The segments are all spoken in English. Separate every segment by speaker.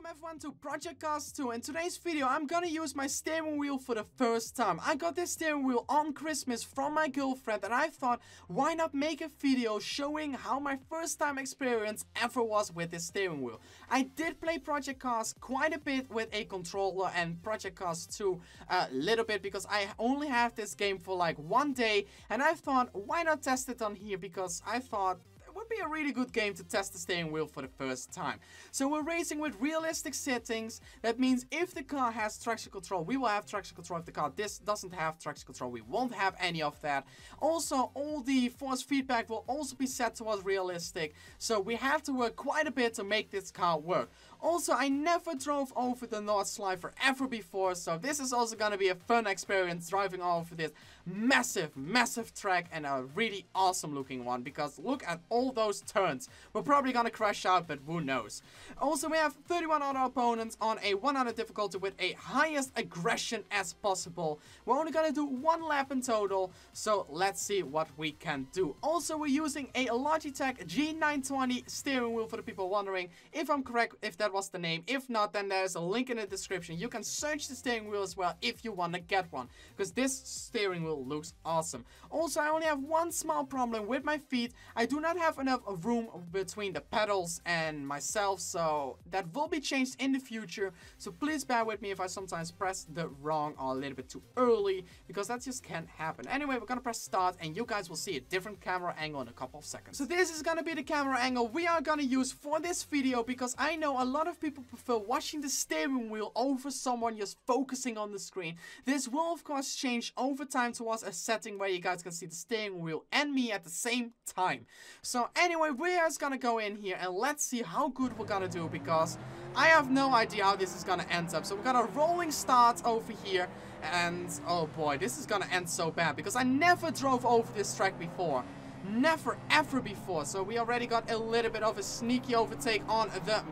Speaker 1: Welcome everyone to Project Cars 2. In today's video I'm gonna use my steering wheel for the first time. I got this steering wheel on Christmas from my girlfriend and I thought, why not make a video showing how my first time experience ever was with this steering wheel. I did play Project Cars quite a bit with a controller and Project Cars 2 a little bit because I only have this game for like one day, and I thought, why not test it on here, because I thought would be a really good game to test the steering wheel for the first time. So we're racing with realistic settings. That means if the car has traction control, we will have traction control. If the car doesn't have traction control, we won't have any of that. Also, all the force feedback will also be set towards realistic. So we have to work quite a bit to make this car work. Also, I never drove over the North Sliver ever before, so this is also gonna be a fun experience driving over this massive track, and a really awesome looking one, because look at all those turns. We're probably gonna crash out, but who knows. Also, we have 31 other opponents on a 100 difficulty with a highest aggression as possible. We're only gonna do one lap in total, so let's see what we can do. Also, we're using a Logitech G920 steering wheel, for the people wondering if I'm correct, if that was the name. If not, then there's a link in the description. You can search the steering wheel as well if you want to get one, because this steering wheel looks awesome. Also, I only have one small problem with my feet. I do not have enough room between the pedals and myself, so that will be changed in the future. So please bear with me if I sometimes press the wrong or a little bit too early, because that just can't happen. Anyway, we're gonna press start and you guys will see a different camera angle in a couple of seconds. So this is gonna be the camera angle we are gonna use for this video, because I know a lot of people prefer watching the steering wheel over someone just focusing on the screen. This will of course change over time towards a setting where you guys can see the steering wheel and me at the same time. So anyway, we're just gonna go in here and let's see how good we're gonna do, because I have no idea how this is gonna end up. So we're gonna rolling start over here, and oh boy, this is gonna end so bad, because I never drove over this track before. Never ever before. So we already got a little bit of a sneaky overtake on the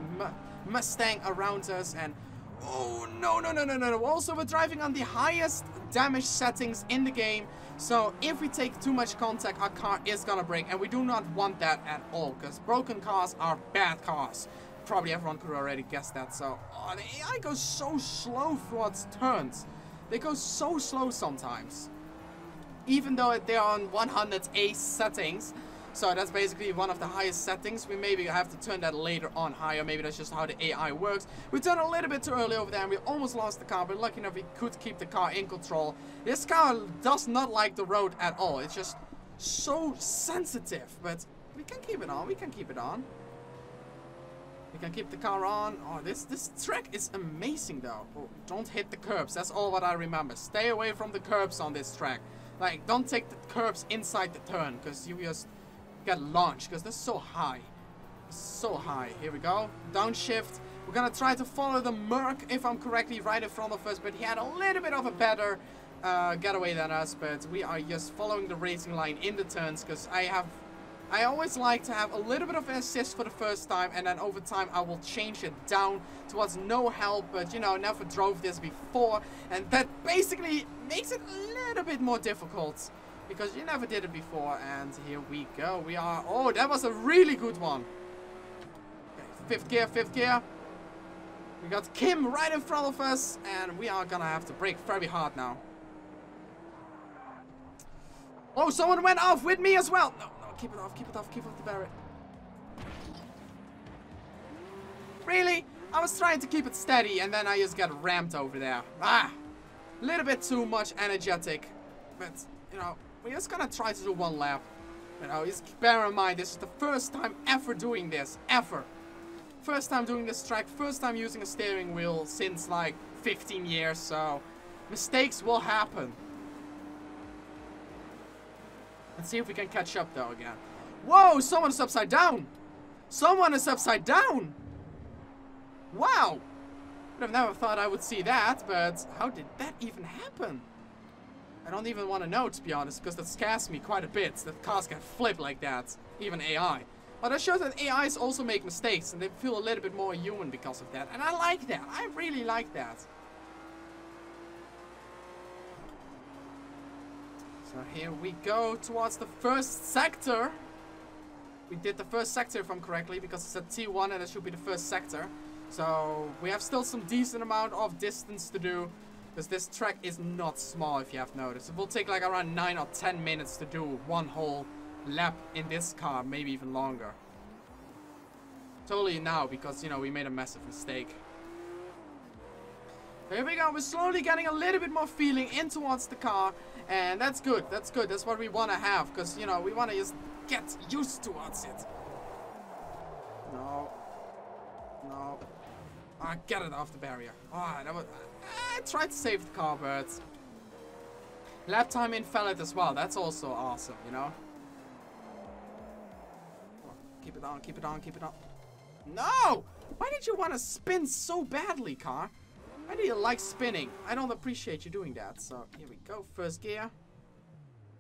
Speaker 1: Mustang around us, and oh no. Also, we're driving on the highest damage settings in the game, so if we take too much contact, our car is gonna break, and we do not want that at all, because broken cars are bad cars. Probably everyone could already guess that. So the AI goes so slow towards turns. They go so slow sometimes, even though they're on 100A settings. So that's basically one of the highest settings. We maybe have to turn that later on higher. Maybe that's just how the AI works. We turned a little bit too early over there and we almost lost the car, but lucky enough we could keep the car in control. This car does not like the road at all. It's just so sensitive, but we can keep it on. We can keep it on. We can keep the car on. Oh, this track is amazing though. Oh, don't hit the curbs. That's all what I remember. Stay away from the curbs on this track. Like, don't take the curbs inside the turn, because you just get launched, because they're so high. So high. Here we go. Downshift. We're gonna try to follow the Merc, if I'm correctly, right in front of us, but he had a little bit of a better getaway than us, but we are just following the racing line in the turns, because I always like to have a little bit of an assist for the first time, and then over time I will change it down towards no help, but you know, never drove this before, and that basically makes it a little bit more difficult, because you never did it before. And here we go. We are, oh, that was a really good one. Okay, fifth gear. We got Kim right in front of us, and we are gonna have to brake very hard now. Oh, someone went off with me as well. No, keep it off the barrier. Really? I was trying to keep it steady and then I just got rammed over there. A little bit too much energetic. But, you know, we're just gonna try to do one lap. You know, just bear in mind, this is the first time ever doing this. Ever. First time doing this track, first time using a steering wheel since like 15 years, so mistakes will happen. Let's see if we can catch up though again. Whoa, someone is upside down! Someone is upside down! Wow! Would have never thought I would see that, but how did that even happen? I don't even want to know, to be honest, because that scares me quite a bit, that cars can flip like that, even AI. But that shows that AIs also make mistakes, and they feel a little bit more human because of that, and I like that. I really like that. So here we go towards the first sector. We did the first sector, if I'm correctly, because it's a T1 and it should be the first sector. So we have still some decent amount of distance to do. Because this track is not small, if you have noticed. It will take like around 9 or 10 minutes to do one whole lap in this car, maybe even longer. Totally now, because, you know, we made a massive mistake. Here we go. We're slowly getting a little bit more feeling in towards the car. And that's good. That's good. That's what we want to have. Because, you know, we want to just get used towards it. No. No. Ah, get it off the barrier. Ah, that was... I tried to save the car, but... Lap time invalid as well. That's also awesome, you know? Oh, keep it on, keep it on, keep it on. No! Why did you want to spin so badly, car? Why do you like spinning? I don't appreciate you doing that. So, here we go. First gear.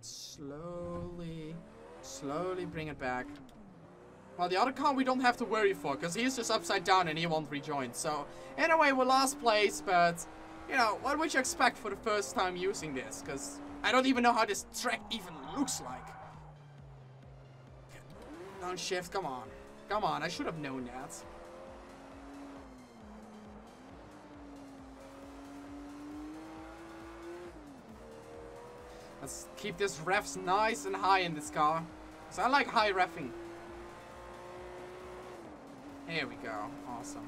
Speaker 1: Slowly, slowly bring it back. Well, the other car we don't have to worry for, because he's just upside down and he won't rejoin. So, in a way, we're last place, but, you know, what would you expect for the first time using this? Because I don't even know how this track even looks like. Downshift, come on. Come on, I should have known that. Let's keep this revs nice and high in this car. So I like high revving. Here we go. Awesome.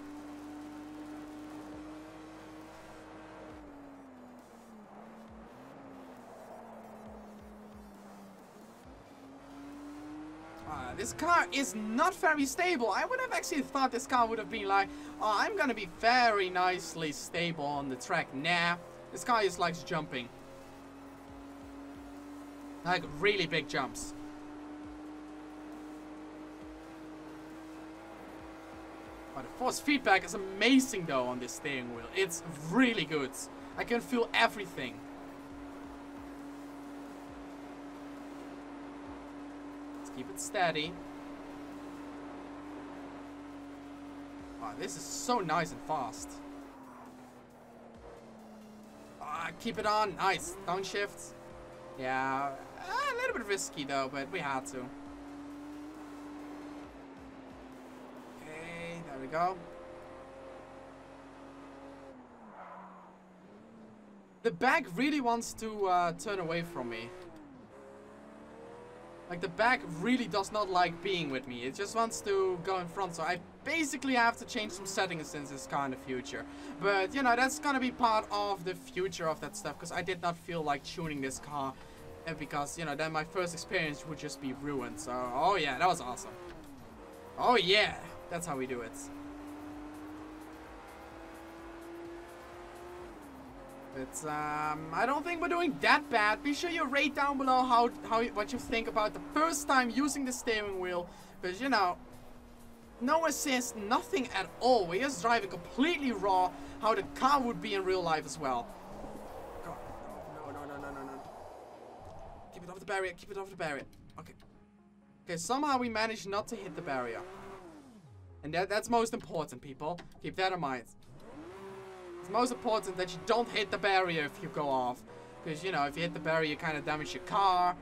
Speaker 1: This car is not very stable. I would have actually thought this car would have been like, oh, I'm gonna be very nicely stable on the track. Nah, this car just likes jumping. Like really big jumps. Oh, the force feedback is amazing though on this steering wheel. It's really good. I can feel everything. Let's keep it steady. Oh, this is so nice and fast. Keep it on. Nice. Downshift. Yeah, a little bit risky though, but we had to. Okay, there we go. The back really wants to turn away from me. Like, the back really does not like being with me. It just wants to go in front, so I basically have to change some settings in this car in the future. But, you know, that's gonna be part of the future of that stuff, because I did not feel like tuning this car. Because, you know, then my first experience would just be ruined. So, oh yeah, that was awesome. Oh yeah, that's how we do it. But, I don't think we're doing that bad. Be sure you rate down below what you think about the first time using the steering wheel. Because, you know, no assist, nothing at all. We're just driving completely raw how the car would be in real life as well. God, no. Keep it off the barrier, keep it off the barrier. Okay. Okay, somehow we managed not to hit the barrier. And that's most important, people. Keep that in mind. It's most important that you don't hit the barrier if you go off. Because, you know, if you hit the barrier, you kind of damage your car.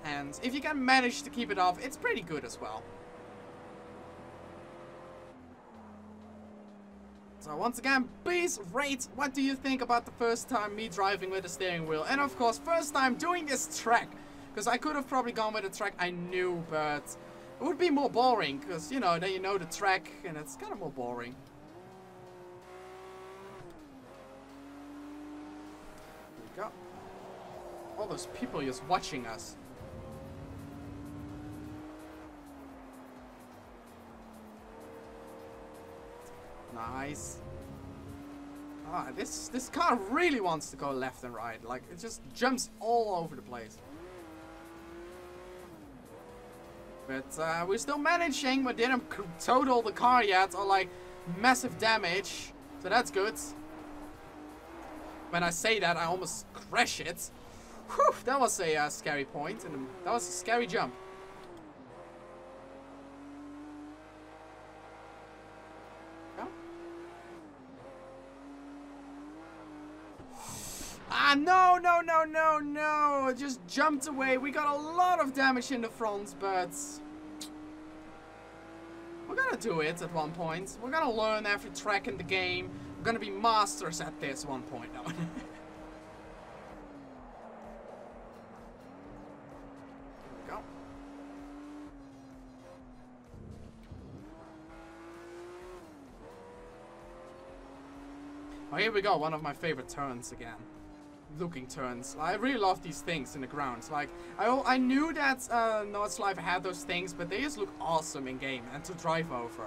Speaker 1: And if you can manage to keep it off, it's pretty good as well. So once again, please rate what do you think about the first time me driving with the steering wheel. And of course, first time doing this track. Because I could have probably gone with a track I knew, but it would be more boring. Because, you know, then you know the track and it's kind of more boring. Here we go. All those people just watching us. Nice. Ah, this car really wants to go left and right. Like, it just jumps all over the place. But we're still managing. We didn't total the car yet or like massive damage. So that's good. When I say that, I almost crash it. Whew, that was a scary point, and that was a scary jump. Ah, no. It just jumped away. We got a lot of damage in the front, but... We're gonna do it at one point. We're gonna learn every track in the game. We're gonna be masters at this one point. No. Oh, here we go, one of my favorite turns again. Looking turns. I really love these things in the ground. Like, I knew that No It's Life had those things, but they just look awesome in game and to drive over.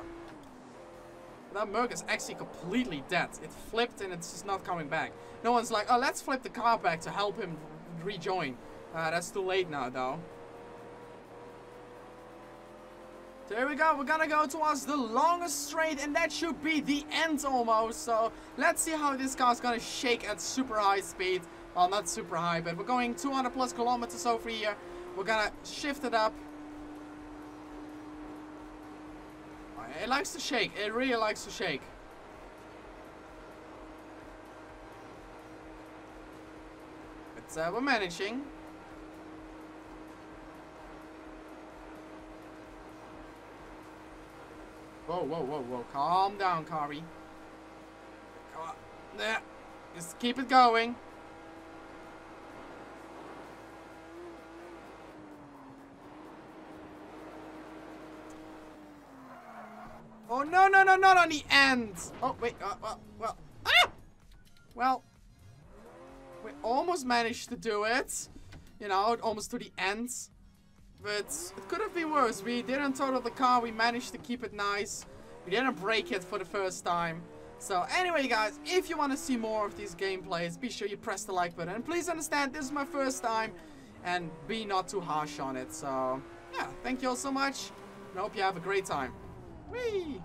Speaker 1: That Merc is actually completely dead. It flipped and it's just not coming back. No one's like, oh, let's flip the car back to help him rejoin. That's too late now, though. There we go, we're gonna go towards the longest straight, and that should be the end almost. So let's see how this car's gonna shake at super high speed. Well, not super high, but we're going 200 plus kilometers over here. We're gonna shift it up. It likes to shake, it really likes to shake. But we're managing. Whoa, whoa, whoa, whoa. Calm down, Kari. Come on. There. Just keep it going. Oh, no, no, no, not on the end. Oh, wait. Well. Ah! Well. We almost managed to do it. You know, almost to the end. But it could have been worse. We didn't total the car. We managed to keep it nice. We didn't break it for the first time. So anyway, guys, if you want to see more of these gameplays, be sure you press the like button. And please understand, this is my first time. And be not too harsh on it. So, yeah, thank you all so much. And I hope you have a great time. Whee!